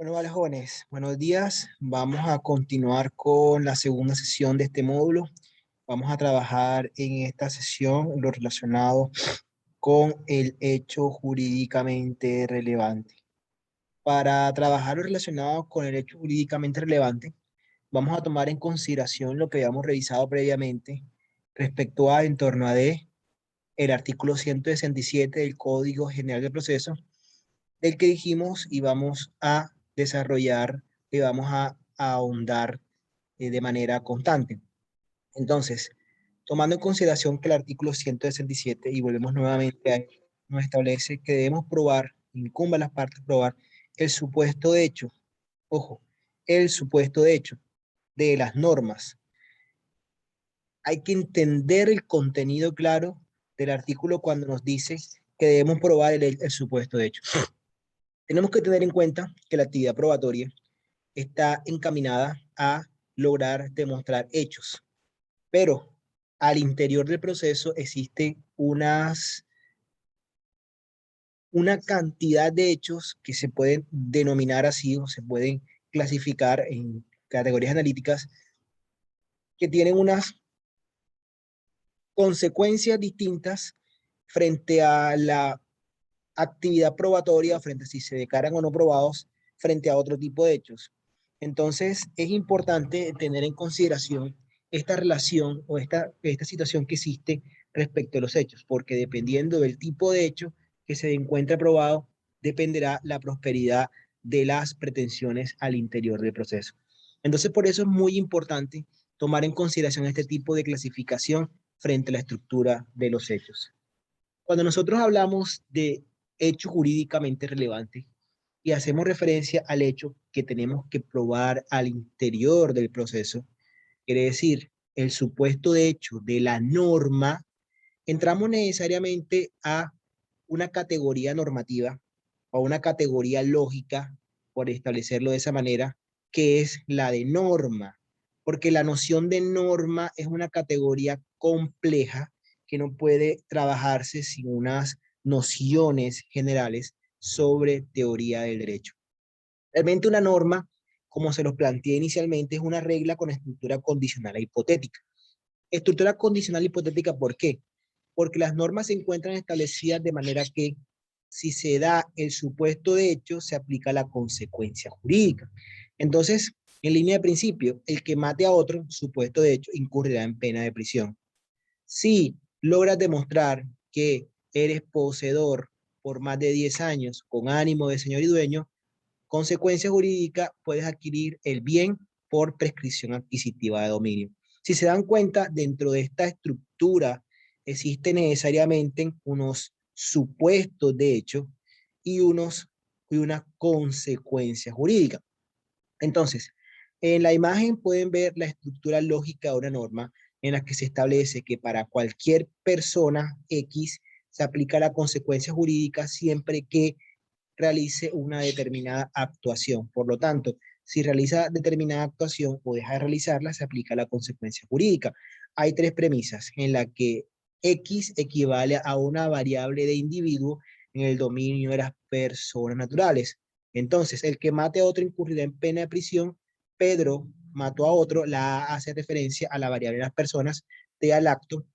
Bueno, vale, jóvenes, buenos días. Vamos a continuar con la segunda sesión de este módulo. Vamos a trabajar en esta sesión lo relacionado con el hecho jurídicamente relevante. Para trabajar lo relacionado con el hecho jurídicamente relevante, vamos a tomar en consideración lo que habíamos revisado previamente respecto a, en torno a el artículo 167 del Código General del Proceso, del que dijimos y vamos a desarrollar y vamos a ahondar de manera constante. Entonces, tomando en consideración que el artículo 167, y volvemos nuevamente a él, nos establece que debemos probar, incumbe a las partes probar, el supuesto de hecho, ojo, el supuesto de hecho de las normas. Hay que entender el contenido claro del artículo cuando nos dice que debemos probar el supuesto de hecho. Tenemos que tener en cuenta que la actividad probatoria está encaminada a lograr demostrar hechos, pero al interior del proceso existe una cantidad de hechos que se pueden denominar así o se pueden clasificar en categorías analíticas que tienen unas consecuencias distintas frente a la actividad probatoria, frente a si se declaran o no probados, frente a otro tipo de hechos. Entonces, es importante tener en consideración esta relación o esta situación que existe respecto a los hechos, porque dependiendo del tipo de hecho que se encuentre probado, dependerá la prosperidad de las pretensiones al interior del proceso. Entonces, por eso es muy importante tomar en consideración este tipo de clasificación frente a la estructura de los hechos. Cuando nosotros hablamos de hecho jurídicamente relevante y hacemos referencia al hecho que tenemos que probar al interior del proceso, quiere decir, el supuesto de hecho de la norma, entramos necesariamente a una categoría normativa o una categoría lógica, por establecerlo de esa manera, que es la de norma, porque la noción de norma es una categoría compleja que no puede trabajarse sin unas nociones generales sobre teoría del derecho. Realmente una norma, como se los planteé inicialmente, es una regla con estructura condicional e hipotética. Estructura condicional hipotética, ¿por qué? Porque las normas se encuentran establecidas de manera que si se da el supuesto de hecho, se aplica la consecuencia jurídica. Entonces, en línea de principio, el que mate a otro, supuesto de hecho, incurrirá en pena de prisión. Si logras demostrar que eres poseedor por más de 10 años con ánimo de señor y dueño, consecuencia jurídica, puedes adquirir el bien por prescripción adquisitiva de dominio. Si se dan cuenta, dentro de esta estructura existen necesariamente unos supuestos de hecho y, y una consecuencia jurídica. Entonces, en la imagen pueden ver la estructura lógica de una norma en la que se establece que para cualquier persona X se aplica la consecuencia jurídica siempre que realice una determinada actuación. Por lo tanto, si realiza determinada actuación o deja de realizarla, se aplica la consecuencia jurídica. Hay tres premisas en la que X equivale a una variable de individuo en el dominio de las personas naturales. Entonces, el que mate a otro incurrirá en pena de prisión. Pedro mató a otro, la A hace referencia a la variable de las personas, T al acto.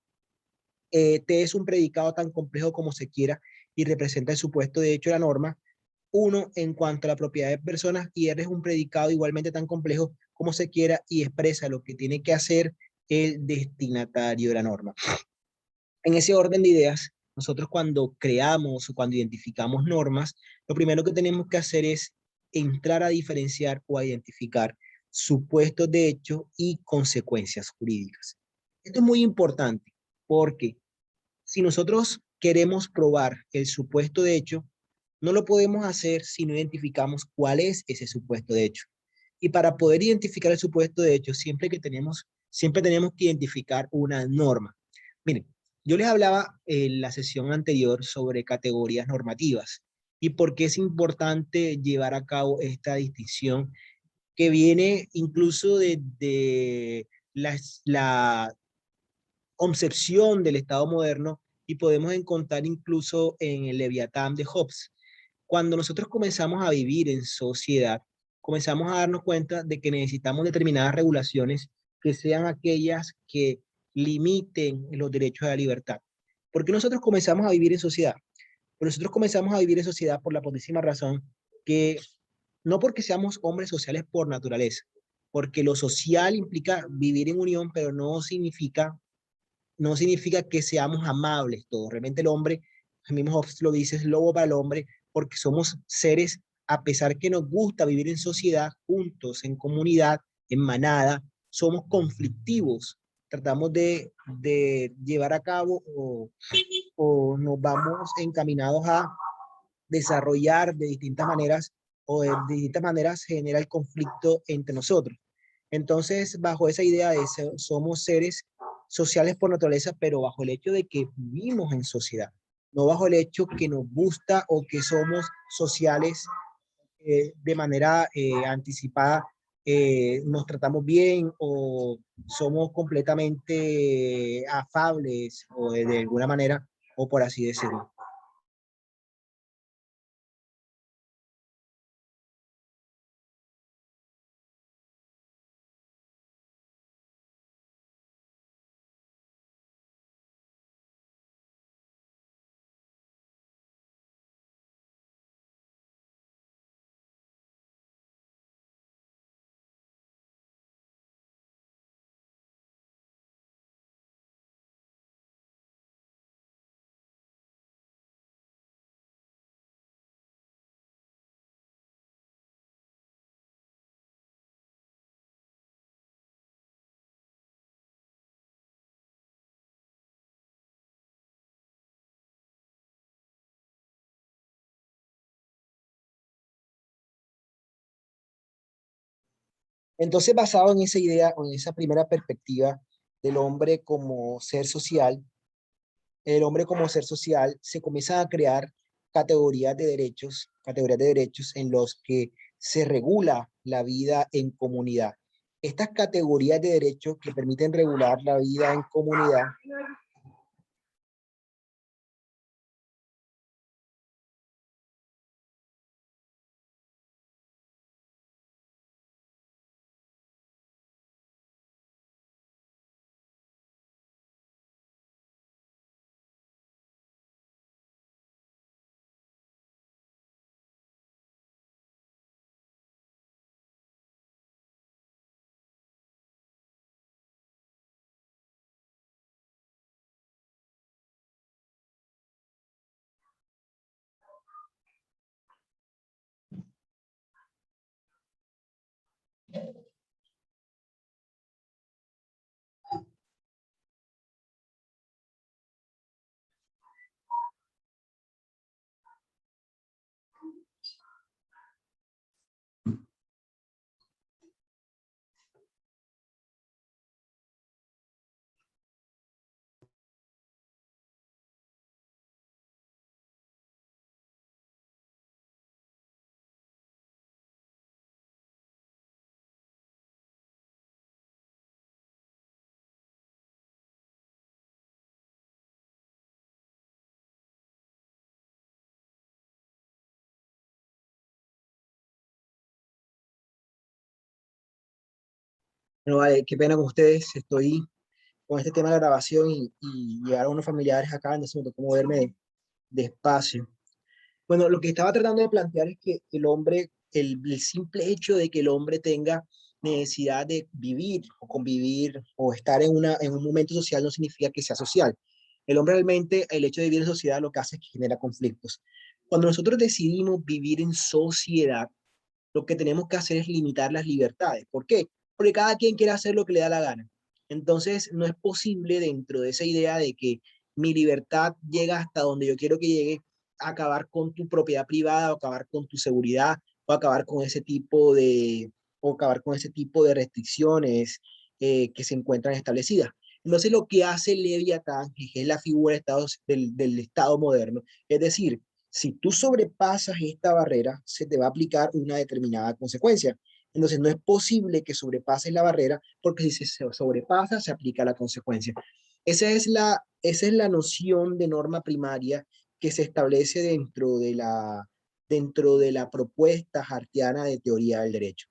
T es un predicado tan complejo como se quiera y representa el supuesto de hecho de la norma. Uno en cuanto a la propiedad de personas y R es un predicado igualmente tan complejo como se quiera y expresa lo que tiene que hacer el destinatario de la norma. En ese orden de ideas, nosotros cuando creamos o cuando identificamos normas, lo primero que tenemos que hacer es entrar a diferenciar o a identificar supuestos de hecho y consecuencias jurídicas. Esto es muy importante porque si nosotros queremos probar el supuesto de hecho, no lo podemos hacer si no identificamos cuál es ese supuesto de hecho. Y para poder identificar el supuesto de hecho, siempre tenemos que identificar una norma. Miren, yo les hablaba en la sesión anterior sobre categorías normativas y por qué es importante llevar a cabo esta distinción que viene incluso de la concepción del Estado moderno y podemos encontrar incluso en el Leviatán de Hobbes. Cuando nosotros comenzamos a vivir en sociedad, comenzamos a darnos cuenta de que necesitamos determinadas regulaciones que sean aquellas que limiten los derechos de la libertad. Porque nosotros comenzamos a vivir en sociedad. Pero nosotros comenzamos a vivir en sociedad por la purísima razón que no porque seamos hombres sociales por naturaleza, porque lo social implica vivir en unión, pero no significa que seamos amables todos. Realmente el hombre, el mismo Hobbes lo dice, es lobo para el hombre, porque somos seres, a pesar que nos gusta vivir en sociedad, juntos, en comunidad, en manada, somos conflictivos. Tratamos de llevar a cabo o nos vamos encaminados a desarrollar de distintas maneras o de distintas maneras genera el conflicto entre nosotros. Entonces, bajo esa idea de ser, somos seres sociales por naturaleza, pero bajo el hecho de que vivimos en sociedad, no bajo el hecho que nos gusta o que somos sociales de manera anticipada, nos tratamos bien o somos completamente afables o de alguna manera, o por así decirlo. Entonces, basado en esa idea o en esa primera perspectiva del hombre como ser social, el hombre como ser social se comienza a crear categorías de derechos en los que se regula la vida en comunidad. Estas categorías de derechos que permiten regular la vida en comunidad. No, vale, qué pena con ustedes, estoy con este tema de la grabación y llegaron unos familiares acá, entonces me tocó moverme despacio. Bueno, lo que estaba tratando de plantear es que el hombre, el simple hecho de que el hombre tenga necesidad de vivir o convivir o estar en un momento social no significa que sea social. El hombre realmente, el hecho de vivir en sociedad lo que hace es que genera conflictos. Cuando nosotros decidimos vivir en sociedad, lo que tenemos que hacer es limitar las libertades. ¿Por qué? Porque cada quien quiere hacer lo que le da la gana. Entonces, no es posible dentro de esa idea de que mi libertad llega hasta donde yo quiero que llegue, acabar con tu propiedad privada o acabar con tu seguridad o acabar con ese tipo de, o acabar con ese tipo de restricciones que se encuentran establecidas. Entonces, lo que hace Leviatán, que es la figura del Estado moderno, es decir, si tú sobrepasas esta barrera, se te va a aplicar una determinada consecuencia. Entonces, no es posible que sobrepases la barrera, porque si se sobrepasa, se aplica la consecuencia. Esa es la noción de norma primaria que se establece dentro de dentro de la propuesta hartiana de teoría del derecho.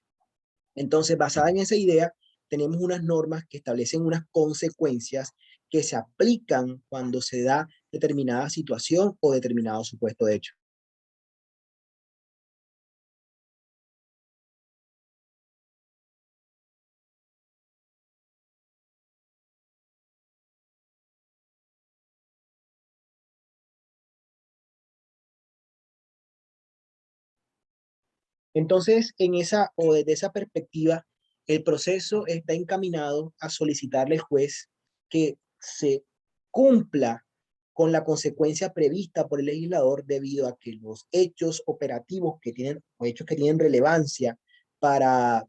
Entonces, basada en esa idea, tenemos unas normas que establecen unas consecuencias que se aplican cuando se da determinada situación o determinado supuesto de hecho. Entonces, en esa o desde esa perspectiva, el proceso está encaminado a solicitarle al juez que se cumpla con la consecuencia prevista por el legislador debido a que los hechos operativos que tienen, o hechos que tienen relevancia para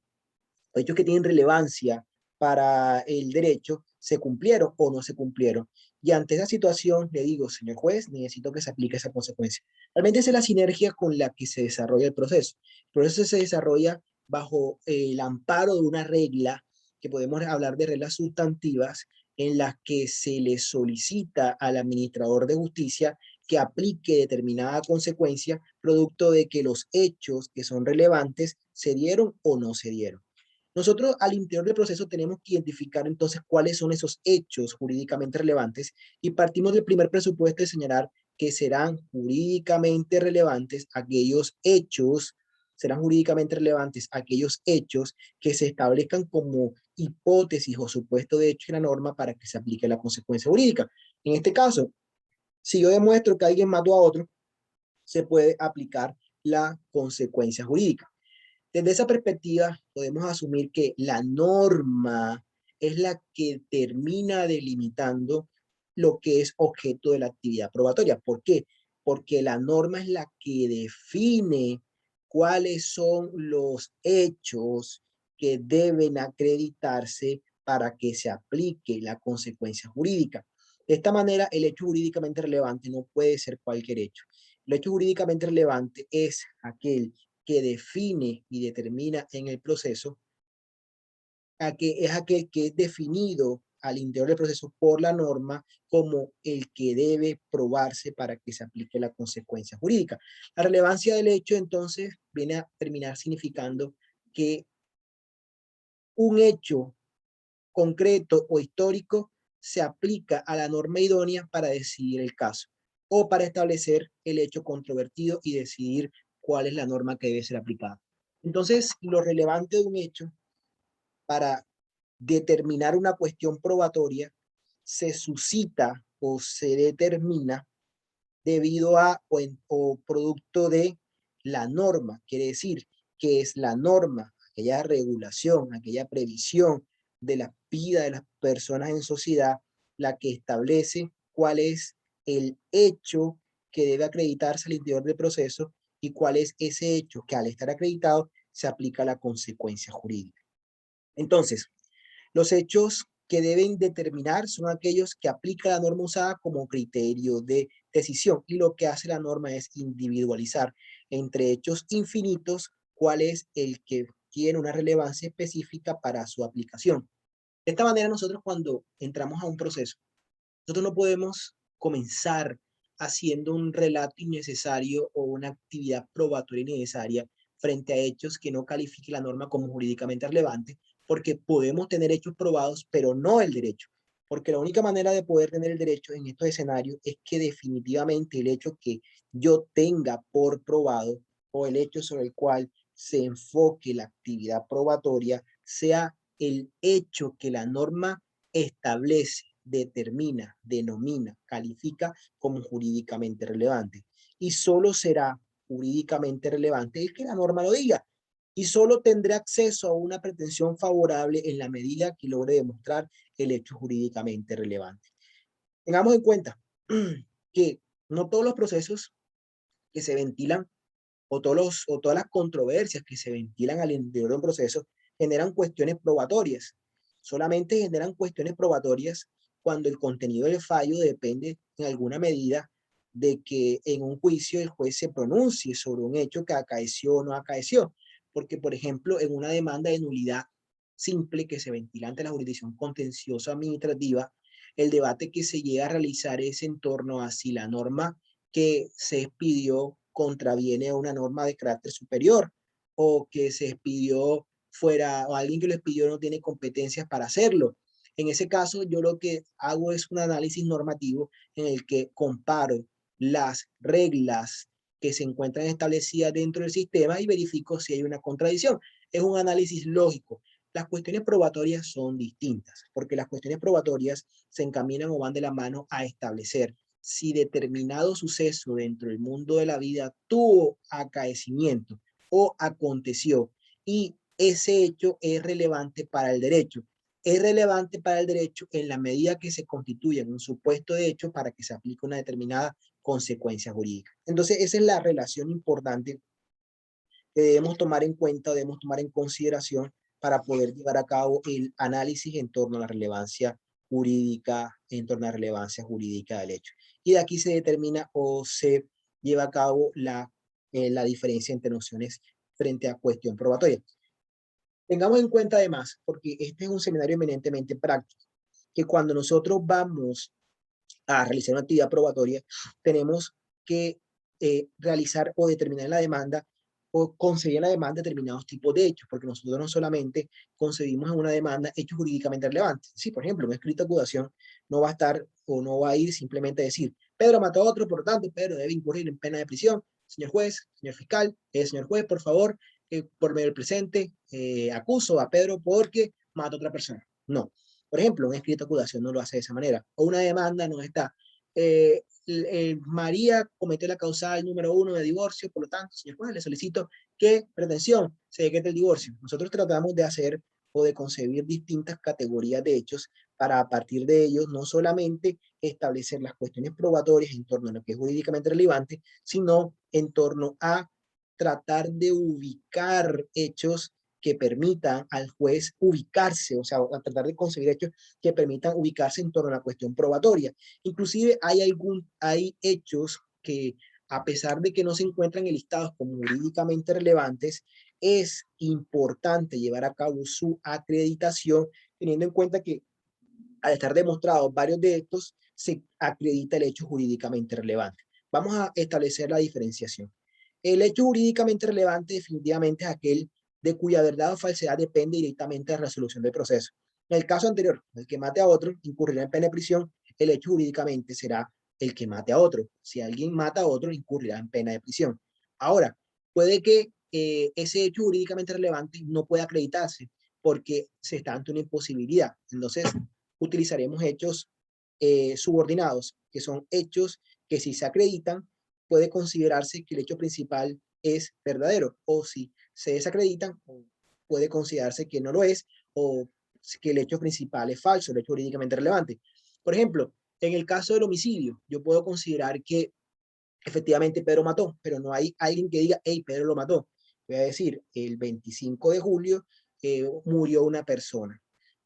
hechos que tienen relevancia para el derecho se cumplieron o no se cumplieron. Y ante esa situación le digo, señor juez, necesito que se aplique esa consecuencia. Realmente esa es la sinergia con la que se desarrolla el proceso. El proceso se desarrolla bajo el amparo de una regla, que podemos hablar de reglas sustantivas, en las que se le solicita al administrador de justicia que aplique determinada consecuencia producto de que los hechos que son relevantes se dieron o no se dieron. Nosotros al interior del proceso tenemos que identificar entonces cuáles son esos hechos jurídicamente relevantes y partimos del primer presupuesto de señalar que serán jurídicamente relevantes aquellos hechos que se establezcan como hipótesis o supuesto de hecho en la norma para que se aplique la consecuencia jurídica. En este caso, si yo demuestro que alguien mató a otro, se puede aplicar la consecuencia jurídica. Desde esa perspectiva, podemos asumir que la norma es la que termina delimitando lo que es objeto de la actividad probatoria. ¿Por qué? Porque la norma es la que define cuáles son los hechos que deben acreditarse para que se aplique la consecuencia jurídica. De esta manera, el hecho jurídicamente relevante no puede ser cualquier hecho. El hecho jurídicamente relevante es aquel que define y determina en el proceso, es aquel que es definido al interior del proceso por la norma como el que debe probarse para que se aplique la consecuencia jurídica. La relevancia del hecho entonces viene a terminar significando que un hecho concreto o histórico se aplica a la norma idónea para decidir el caso o para establecer el hecho controvertido y decidir cuál es la norma que debe ser aplicada. Entonces, lo relevante de un hecho para determinar una cuestión probatoria se suscita o se determina debido a o producto de la norma. Quiere decir que es la norma, aquella regulación, aquella previsión de la vida de las personas en sociedad, la que establece cuál es el hecho que debe acreditarse al interior del proceso y cuál es ese hecho que al estar acreditado se aplica la consecuencia jurídica. Entonces, los hechos que deben determinar son aquellos que aplica la norma usada como criterio de decisión y lo que hace la norma es individualizar entre hechos infinitos cuál es el que tiene una relevancia específica para su aplicación. De esta manera nosotros cuando entramos a un proceso, nosotros no podemos comenzar haciendo un relato innecesario o una actividad probatoria innecesaria frente a hechos que no califique la norma como jurídicamente relevante, porque podemos tener hechos probados, pero no el derecho. Porque la única manera de poder tener el derecho en estos escenarios es que definitivamente el hecho que yo tenga por probado o el hecho sobre el cual se enfoque la actividad probatoria sea el hecho que la norma establece, determina, denomina, califica como jurídicamente relevante. Y solo será jurídicamente relevante el que la norma lo diga. Y solo tendrá acceso a una pretensión favorable en la medida que logre demostrar el hecho jurídicamente relevante. Tengamos en cuenta que no todos los procesos que se ventilan o todas las controversias que se ventilan al interior de un proceso generan cuestiones probatorias. Solamente generan cuestiones probatorias cuando el contenido del fallo depende en alguna medida de que en un juicio el juez se pronuncie sobre un hecho que acaeció o no acaeció. Porque, por ejemplo, en una demanda de nulidad simple que se ventila ante la jurisdicción contenciosa administrativa, el debate que se llega a realizar es en torno a si la norma que se expidió contraviene a una norma de carácter superior o que se expidió fuera o alguien que lo expidió no tiene competencias para hacerlo. En ese caso, yo lo que hago es un análisis normativo en el que comparo las reglas que se encuentran establecidas dentro del sistema y verifico si hay una contradicción. Es un análisis lógico. Las cuestiones probatorias son distintas, porque las cuestiones probatorias se encaminan o van de la mano a establecer si determinado suceso dentro del mundo de la vida tuvo acaecimiento o aconteció y ese hecho es relevante para el derecho. Es relevante para el derecho en la medida que se constituye un supuesto de hecho para que se aplique una determinada consecuencia jurídica. Entonces, esa es la relación importante que debemos tomar en cuenta, debemos tomar en consideración para poder llevar a cabo el análisis en torno a la relevancia jurídica, en torno a la relevancia jurídica del hecho. Y de aquí se determina o se lleva a cabo la diferencia entre nociones frente a cuestión probatoria. Tengamos en cuenta además, porque este es un seminario eminentemente práctico, que cuando nosotros vamos a realizar una actividad probatoria, tenemos que realizar o determinar en la demanda o concebir en la demanda determinados tipos de hechos, porque nosotros no solamente concebimos en una demanda hechos jurídicamente relevantes. Sí, por ejemplo, un escrito de acusación no va a estar o no va a ir simplemente a decir, Pedro mató a otro, por lo tanto, Pedro debe incurrir en pena de prisión. Señor juez, señor fiscal, señor juez, por favor, por medio del presente, acuso a Pedro porque mató a otra persona. No. Por ejemplo, un escrito de acusación no lo hace de esa manera. O una demanda no está. María cometió la causal número 1 de divorcio, por lo tanto, señor juez, le solicito que, pretensión, se decrete el divorcio. Nosotros tratamos de hacer o de concebir distintas categorías de hechos para a partir de ellos no solamente establecer las cuestiones probatorias en torno a lo que es jurídicamente relevante, sino en torno a tratar de ubicar hechos que permitan al juez ubicarse, o sea, a tratar de conseguir hechos que permitan ubicarse en torno a la cuestión probatoria. Inclusive hay hechos que, a pesar de que no se encuentran enlistados como jurídicamente relevantes, es importante llevar a cabo su acreditación, teniendo en cuenta que al estar demostrados varios de estos, se acredita el hecho jurídicamente relevante. Vamos a establecer la diferenciación. El hecho jurídicamente relevante definitivamente es aquel de cuya verdad o falsedad depende directamente de la resolución del proceso. En el caso anterior, el que mate a otro incurrirá en pena de prisión, el hecho jurídicamente será el que mate a otro. Si alguien mata a otro, incurrirá en pena de prisión. Ahora, puede que ese hecho jurídicamente relevante no pueda acreditarse porque se está ante una imposibilidad. Entonces, utilizaremos hechos subordinados, que son hechos que si se acreditan, puede considerarse que el hecho principal es verdadero, o si se desacreditan, puede considerarse que no lo es, o que el hecho principal es falso, el hecho jurídicamente relevante. Por ejemplo, en el caso del homicidio, yo puedo considerar que efectivamente Pedro mató, pero no hay alguien que diga, hey, Pedro lo mató. Voy a decir, el 25 de julio murió una persona.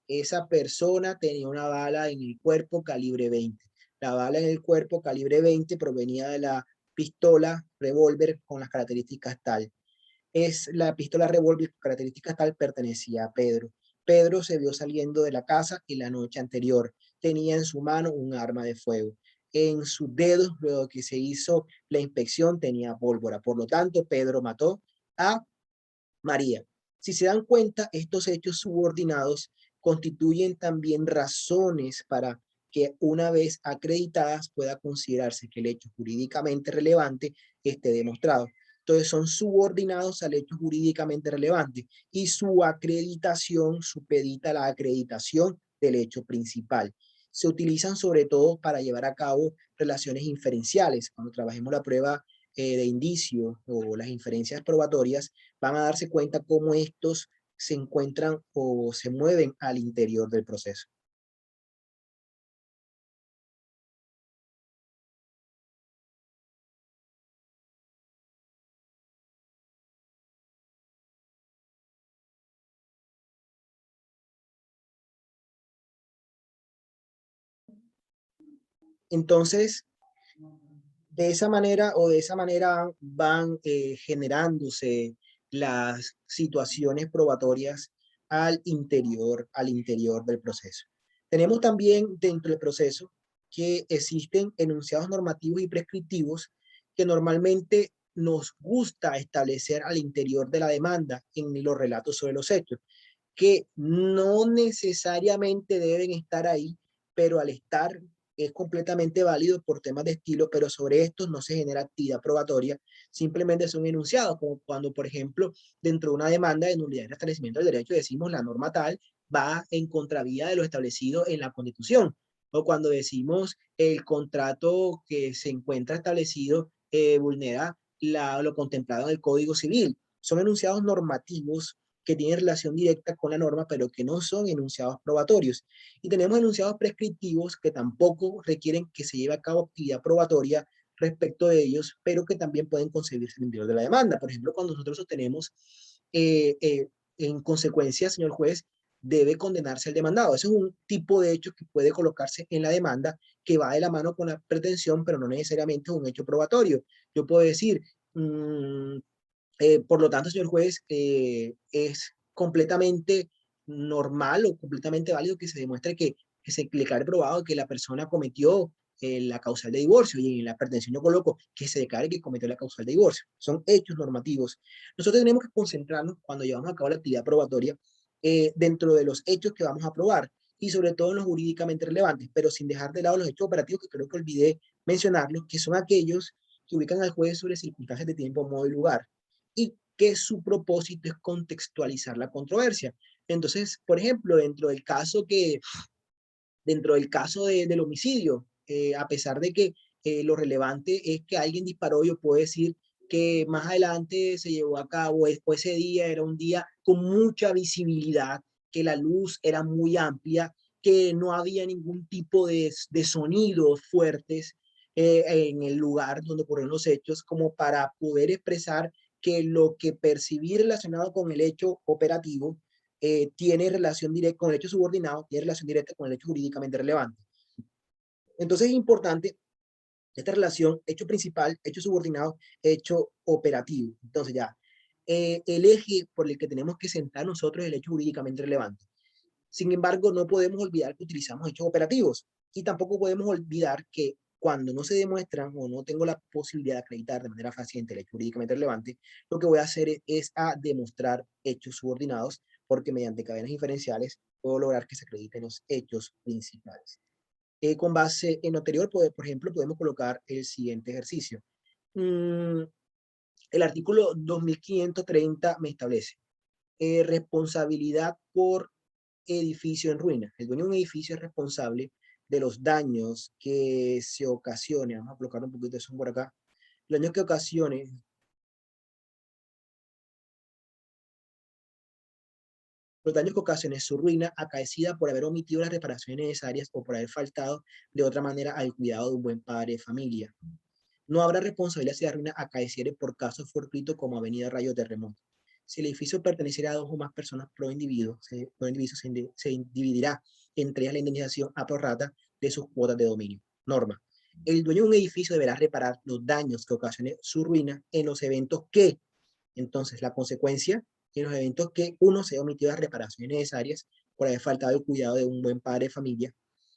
Esa persona tenía una bala en el cuerpo calibre 20. La bala en el cuerpo calibre 20 provenía de la pistola revólver con las características tal. Es la pistola revólver con características tal pertenecía a Pedro. Pedro se vio saliendo de la casa en la noche anterior. Tenía en su mano un arma de fuego. En sus dedos, luego que se hizo la inspección, tenía pólvora. Por lo tanto, Pedro mató a María. Si se dan cuenta, estos hechos subordinados constituyen también razones para que una vez acreditadas pueda considerarse que el hecho jurídicamente relevante esté demostrado. Entonces son subordinados al hecho jurídicamente relevante y su acreditación supedita la acreditación del hecho principal. Se utilizan sobre todo para llevar a cabo relaciones inferenciales. Cuando trabajemos la prueba de indicio o las inferencias probatorias, van a darse cuenta cómo estos se encuentran o se mueven al interior del proceso. Entonces, de esa manera o de esa manera van generándose las situaciones probatorias al interior del proceso. Tenemos también dentro del proceso que existen enunciados normativos y prescriptivos que normalmente nos gusta establecer al interior de la demanda en los relatos sobre los hechos, que no necesariamente deben estar ahí, pero al estar es completamente válido por temas de estilo, pero sobre estos no se genera actividad probatoria, simplemente son enunciados, como cuando, por ejemplo, dentro de una demanda de nulidad y restablecimiento del derecho decimos la norma tal va en contravía de lo establecido en la Constitución, o cuando decimos el contrato que se encuentra establecido vulnera lo contemplado en el Código Civil. Son enunciados normativos que tienen relación directa con la norma, pero que no son enunciados probatorios. Y tenemos enunciados prescriptivos que tampoco requieren que se lleve a cabo actividad probatoria respecto de ellos, pero que también pueden concebirse en el interior de la demanda. Por ejemplo, cuando nosotros sostenemos en consecuencia, señor juez, debe condenarse el demandado. Ese es un tipo de hecho que puede colocarse en la demanda que va de la mano con la pretensión, pero no necesariamente es un hecho probatorio. Yo puedo decir, por lo tanto, señor juez, es completamente normal o completamente válido que se demuestre que se declare probado que la persona cometió la causal de divorcio, y en la pretensión yo coloco que se declare que cometió la causal de divorcio. Son hechos normativos. Nosotros tenemos que concentrarnos cuando llevamos a cabo la actividad probatoria dentro de los hechos que vamos a probar y sobre todo en los jurídicamente relevantes, pero sin dejar de lado los hechos operativos que creo que olvidé mencionarlos, que son aquellos que ubican al juez sobre circunstancias de tiempo, modo y lugar, y que su propósito es contextualizar la controversia. Entonces, por ejemplo, dentro del caso del homicidio, a pesar de que lo relevante es que alguien disparó, yo puedo decir que más adelante se llevó a cabo, después ese día era un día con mucha visibilidad, que la luz era muy amplia, que no había ningún tipo de sonidos fuertes en el lugar donde ocurrieron los hechos, como para poder expresar que lo que percibí relacionado con el hecho operativo tiene relación directa con el hecho subordinado, tiene relación directa con el hecho jurídicamente relevante. Entonces es importante esta relación, hecho principal, hecho subordinado, hecho operativo. Entonces ya, el eje por el que tenemos que sentar nosotros es el hecho jurídicamente relevante. Sin embargo, no podemos olvidar que utilizamos hechos operativos y tampoco podemos olvidar que cuando no se demuestran o no tengo la posibilidad de acreditar de manera fehaciente el hecho jurídicamente relevante, lo que voy a hacer es a demostrar hechos subordinados, porque mediante cadenas inferenciales puedo lograr que se acrediten los hechos principales. Con base en lo anterior, por ejemplo, podemos colocar el siguiente ejercicio. El artículo 2530 me establece responsabilidad por edificio en ruina. El dueño de un edificio es responsable de los daños que se ocasionen. Vamos a colocar un poquito de eso por acá. Los daños que ocasione. Los daños que ocasione su ruina acaecida por haber omitido las reparaciones necesarias o por haber faltado de otra manera al cuidado de un buen padre de familia. No habrá responsabilidad si la ruina acaeciere por caso fortuito como avenida, rayo, terremoto. Si el edificio perteneciera a dos o más personas pro individuo, se dividirá entre ellas la indemnización a prorrata de sus cuotas de dominio. Norma. El dueño de un edificio deberá reparar los daños que ocasione su ruina en los eventos que, entonces, la consecuencia, en los eventos que uno se ha omitido las reparaciones necesarias por haber faltado el cuidado de un buen padre de familia,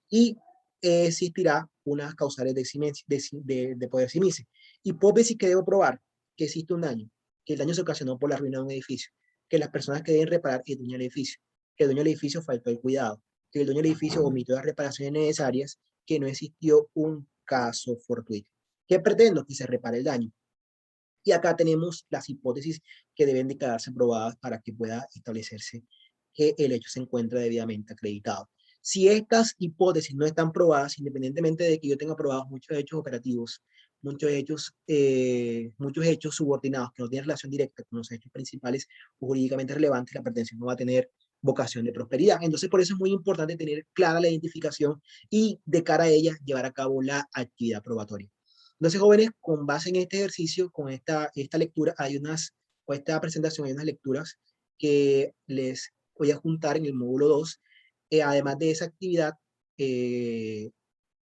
y existirá unas causales de poder eximiarse. Hipótesis que debo probar: que existe un daño, que el daño se ocasionó por la ruina de un edificio, que las personas que deben reparar es el dueño del edificio, que el dueño del edificio faltó el cuidado, que el dueño del edificio omitió las reparaciones necesarias, que no existió un caso fortuito. ¿Qué pretendo? Que se repare el daño. Y acá tenemos las hipótesis que deben declararse probadas para que pueda establecerse que el hecho se encuentra debidamente acreditado. Si estas hipótesis no están probadas, independientemente de que yo tenga probados muchos hechos operativos, muchos hechos subordinados que no tienen relación directa con los hechos principales o jurídicamente relevantes, la pretensión no va a tener vocación de prosperidad. Entonces, por eso es muy importante tener clara la identificación y de cara a ella llevar a cabo la actividad probatoria. Entonces, jóvenes, con base en este ejercicio, con esta lectura, o esta presentación, hay unas lecturas que les voy a juntar en el módulo 2. Además de esa actividad, eh,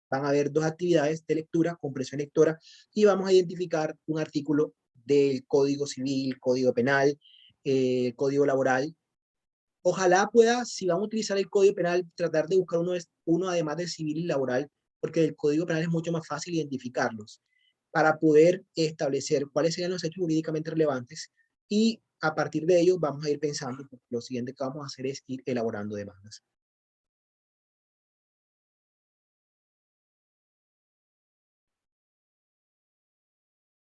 van a haber dos actividades de lectura, comprensión lectora, y vamos a identificar un artículo del Código Civil, Código Penal, Código Laboral. Ojalá pueda, si vamos a utilizar el Código Penal, tratar de buscar uno además de civil y laboral, porque el Código Penal es mucho más fácil identificarlos. para poder establecer cuáles serían los hechos jurídicamente relevantes y a partir de ellos vamos a ir pensando, lo siguiente que vamos a hacer es ir elaborando demandas.